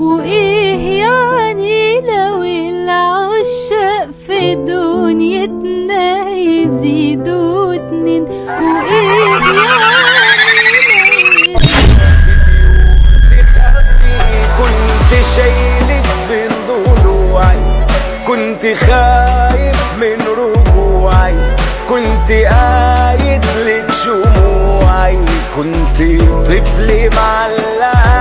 وايه يعني لو العشاق في دنيتنا يزيدوا 2؟ وايه يعني كنت شايلك بين ضلوعي، كنت خايف من رجوعي، كنت قايد لك شموعي، كنت طفل معلق